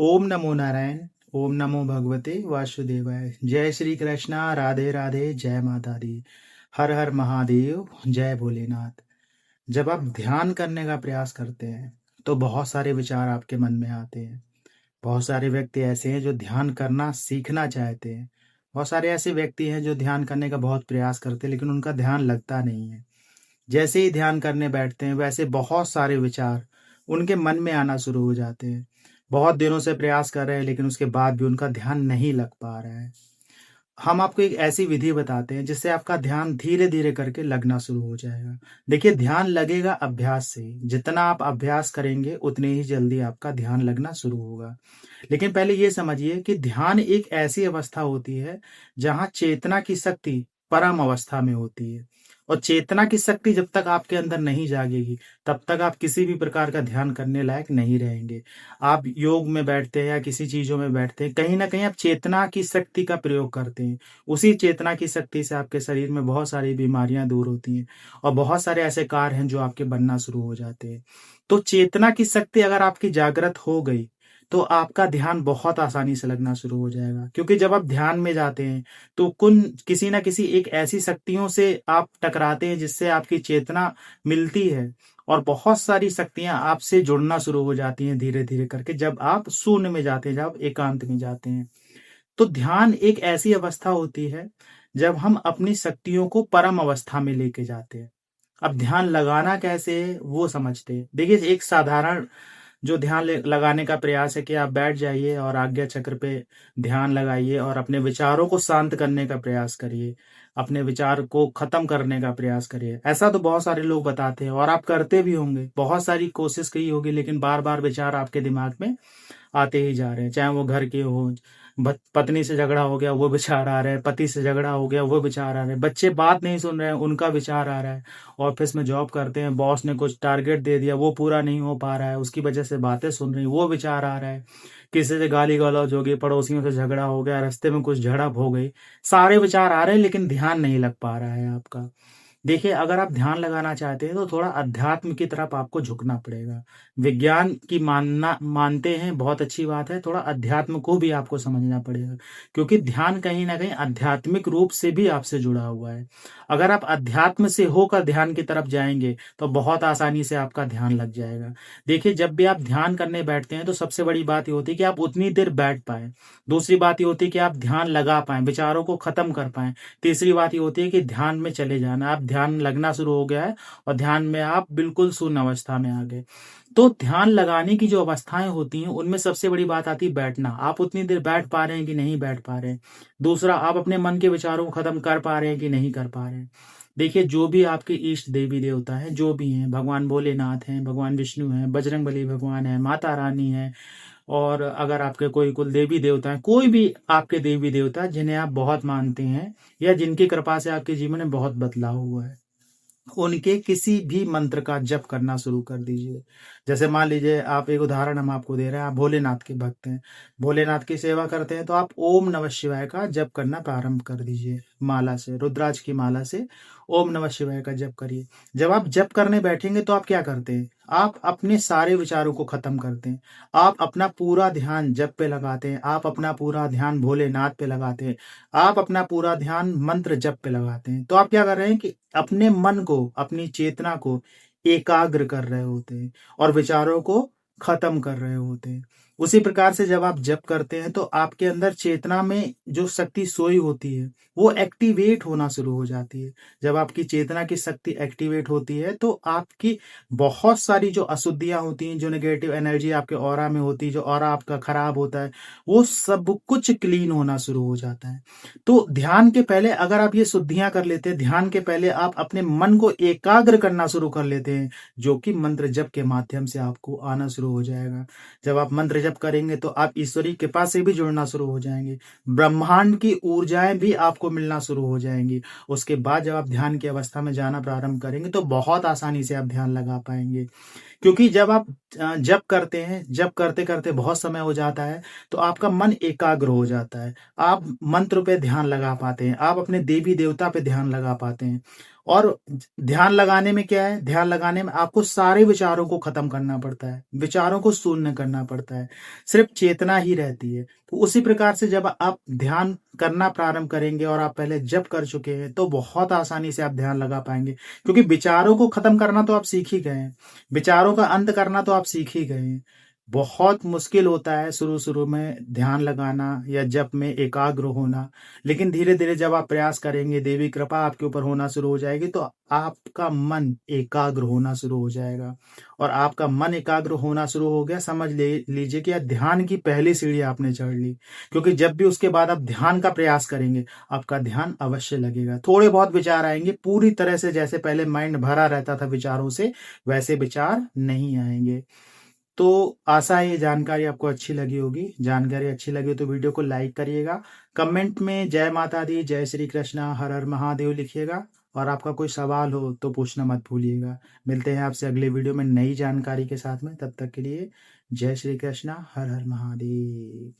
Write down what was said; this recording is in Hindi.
ओम नमो नारायण। ओम नमो भगवते वासुदेवाय। जय श्री कृष्णा। राधे राधे। जय माता दी। हर हर महादेव। जय भोलेनाथ। जब आप ध्यान करने का प्रयास करते हैं तो बहुत सारे विचार आपके मन में आते हैं। बहुत सारे व्यक्ति ऐसे हैं जो ध्यान करना सीखना चाहते हैं। बहुत सारे ऐसे व्यक्ति हैं जो ध्यान करने का बहुत प्रयास करते हैं लेकिन उनका ध्यान लगता नहीं है। जैसे ही ध्यान करने बैठते हैं वैसे बहुत सारे विचार उनके मन में आना शुरू हो जाते हैं। बहुत दिनों से प्रयास कर रहे हैं लेकिन उसके बाद भी उनका ध्यान नहीं लग पा रहा है। हम आपको एक ऐसी विधि बताते हैं जिससे आपका ध्यान धीरे धीरे करके लगना शुरू हो जाएगा। देखिए, ध्यान लगेगा अभ्यास से। जितना आप अभ्यास करेंगे उतने ही जल्दी आपका ध्यान लगना शुरू होगा। लेकिन पहले ये समझिए कि ध्यान एक ऐसी अवस्था होती है जहां चेतना की शक्ति परम अवस्था में होती है। और चेतना की शक्ति जब तक आपके अंदर नहीं जागेगी तब तक आप किसी भी प्रकार का ध्यान करने लायक नहीं रहेंगे। आप योग में बैठते हैं या किसी चीजों में बैठते हैं, कहीं ना कहीं आप चेतना की शक्ति का प्रयोग करते हैं। उसी चेतना की शक्ति से आपके शरीर में बहुत सारी बीमारियां दूर होती हैं और बहुत सारे ऐसे कार्य हैं जो आपके बनना शुरू हो जाते हैं। तो चेतना की शक्ति अगर आपकी जागृत हो गई तो आपका ध्यान बहुत आसानी से लगना शुरू हो जाएगा। क्योंकि जब आप ध्यान में जाते हैं तो किसी ना किसी एक ऐसी शक्तियों से आप टकराते हैं जिससे आपकी चेतना मिलती है और बहुत सारी शक्तियां आपसे जुड़ना शुरू हो जाती हैं धीरे धीरे करके जब आप शून्य में जाते हैं, जब आप एकांत में जाते हैं। तो ध्यान एक ऐसी अवस्था होती है जब हम अपनी शक्तियों को परम अवस्था में लेके जाते हैं। अब ध्यान लगाना कैसे है वो समझते हैं। देखिए, एक साधारण जो ध्यान लगाने का प्रयास है कि आप बैठ जाइए और आज्ञा चक्र पे ध्यान लगाइए और अपने विचारों को शांत करने का प्रयास करिए। अपने विचार को खत्म करने का प्रयास करिए। ऐसा तो बहुत सारे लोग बताते हैं और आप करते भी होंगे। बहुत सारी कोशिश की होगी लेकिन बार बार विचार आपके दिमाग में आते ही जा रहे हैं। चाहे वो घर के हो, पत्नी से झगड़ा हो गया वो विचार आ रहा है, पति से झगड़ा हो गया वो विचार आ रहा है, बच्चे बात नहीं सुन रहे हैं उनका विचार आ रहा है, ऑफिस में जॉब करते हैं बॉस ने कुछ टारगेट दे दिया वो पूरा नहीं हो पा रहा है, उसकी वजह से बातें सुन रही वो विचार आ रहा है, किसी से गाली गलौज हो गई, पड़ोसियों से झगड़ा हो गया, रास्ते में कुछ झड़प हो गई, सारे विचार आ रहे हैं लेकिन ध्यान नहीं लग पा रहा है आपका। देखिए, अगर आप ध्यान लगाना चाहते हैं तो थोड़ा अध्यात्म की तरफ आपको झुकना पड़ेगा। विज्ञान की मानते हैं, बहुत अच्छी बात है, थोड़ा अध्यात्म को भी आपको समझना पड़ेगा क्योंकि ध्यान कहीं ना कहीं आध्यात्मिक रूप से भी आपसे जुड़ा हुआ है। अगर आप अध्यात्म से होकर ध्यान की तरफ जाएंगे तो बहुत आसानी से आपका ध्यान लग जाएगा। देखिए, जब भी आप ध्यान करने बैठते हैं तो सबसे बड़ी बात ये होती है कि आप उतनी देर बैठ पाए। दूसरी बात ये होती है कि आप ध्यान लगा पाए, विचारों को खत्म कर पाए। तीसरी बात ये होती है कि ध्यान में चले जाना, आप ध्यान लगना शुरू हो गया है और ध्यान में आप बिल्कुल शून्य अवस्था में आ गए। तो ध्यान लगाने की जो अवस्थाएं होती हैं उनमें सबसे बड़ी बात आती है बैठना। आप उतनी देर बैठ पा रहे हैं कि नहीं बैठ पा रहे हैं। दूसरा, आप अपने मन के विचारों को खत्म कर पा रहे हैं कि नहीं कर पा रहे हैं। देखिए, जो भी आपके इष्ट देवी देवता है, जो भी हैं, भगवान भोलेनाथ हैं, भगवान विष्णु हैं, बजरंगबली भगवान है, माता रानी है, और अगर आपके कोई कुल देवी देवता है, कोई भी आपके देवी देवता जिन्हें आप बहुत मानते हैं या जिनकी कृपा से आपके जीवन में बहुत बदलाव हुआ है, उनके किसी भी मंत्र का जप करना शुरू कर दीजिए। जैसे मान लीजिए, आप एक उदाहरण हम आपको दे रहे हैं, आप भोलेनाथ के भक्त हैं, भोलेनाथ की सेवा करते हैं, तो आप ओम नमः शिवाय का जप करना प्रारंभ कर दीजिए। माला से, रुद्राक्ष की माला से ओम नमः शिवाय का जप करिए। जब आप जप करने बैठेंगे तो आप क्या करते हैं? आप अपने सारे विचारों को खत्म करते हैं। आप अपना पूरा ध्यान जप पे लगाते हैं, आप अपना पूरा ध्यान भोलेनाथ पे लगाते हैं, आप अपना पूरा ध्यान मंत्र जप पे लगाते हैं। तो आप क्या कर रहे हैं कि अपने मन को, अपनी चेतना को एकाग्र कर रहे होते हैं और विचारों को खत्म कर रहे होते हैं। उसी प्रकार से जब आप जप करते हैं तो आपके अंदर चेतना में जो शक्ति सोई होती है वो एक्टिवेट होना शुरू हो जाती है। जब आपकी चेतना की शक्ति एक्टिवेट होती है तो आपकी बहुत सारी जो अशुद्धियां होती हैं, जो नेगेटिव एनर्जी आपके ऑरा में होती है, जो ऑरा आपका खराब होता है, वो सब कुछ क्लीन होना शुरू हो जाता है। तो ध्यान के पहले अगर आप ये शुद्धियां कर लेते हैं, ध्यान के पहले आप अपने मन को एकाग्र करना शुरू कर लेते हैं, जो कि मंत्र जप के माध्यम से आपको आना शुरू हो जाएगा। जब आप मंत्र जप करेंगे तो आप ईश्वरी कृपा से भी जुड़ना शुरू हो जाएंगे, ब्रह्मांड की ऊर्जाएं भी आपको मिलना शुरू हो जाएंगी। उसके बाद जब आप ध्यान की अवस्था में जाना प्रारंभ करेंगे तो बहुत आसानी से आप ध्यान लगा पाएंगे। क्योंकि जब आप जप करते हैं, जप करते करते बहुत समय हो जाता है, तो आपका मन एकाग्र हो जाता है, आप मंत्र पे ध्यान लगा पाते हैं, आप अपने देवी देवता पे ध्यान लगा पाते हैं। और ध्यान लगाने में क्या है, ध्यान लगाने में आपको सारे विचारों को खत्म करना पड़ता है, विचारों को शून्य करना पड़ता है, सिर्फ चेतना ही रहती है। तो उसी प्रकार से जब आप ध्यान करना प्रारंभ करेंगे और आप पहले जप कर चुके हैं, तो बहुत आसानी से आप ध्यान लगा पाएंगे, क्योंकि विचारों को खत्म करना तो आप सीख ही गए हैं, विचारों का अंत करना तो आप सीख ही गए हैं। बहुत मुश्किल होता है शुरू में ध्यान लगाना या जप में एकाग्र होना, लेकिन धीरे धीरे जब आप प्रयास करेंगे, देवी कृपा आपके ऊपर होना शुरू हो जाएगी, तो आपका मन एकाग्र होना शुरू हो जाएगा। और आपका मन एकाग्र होना शुरू हो गया, समझ लीजिए कि ध्यान की पहली सीढ़ी आपने चढ़ ली। क्योंकि जब भी उसके बाद आप ध्यान का प्रयास करेंगे, आपका ध्यान अवश्य लगेगा। थोड़े बहुत विचार आएंगे, पूरी तरह से जैसे पहले माइंड भरा रहता था विचारों से, वैसे विचार नहीं आएंगे। तो आशा है ये जानकारी आपको अच्छी लगी होगी। जानकारी अच्छी लगी तो वीडियो को लाइक करिएगा, कमेंट में जय माता दी, जय श्री कृष्णा, हर हर महादेव लिखिएगा। और आपका कोई सवाल हो तो पूछना मत भूलिएगा। मिलते हैं आपसे अगले वीडियो में नई जानकारी के साथ में। तब तक के लिए जय श्री कृष्णा, हर हर महादेव।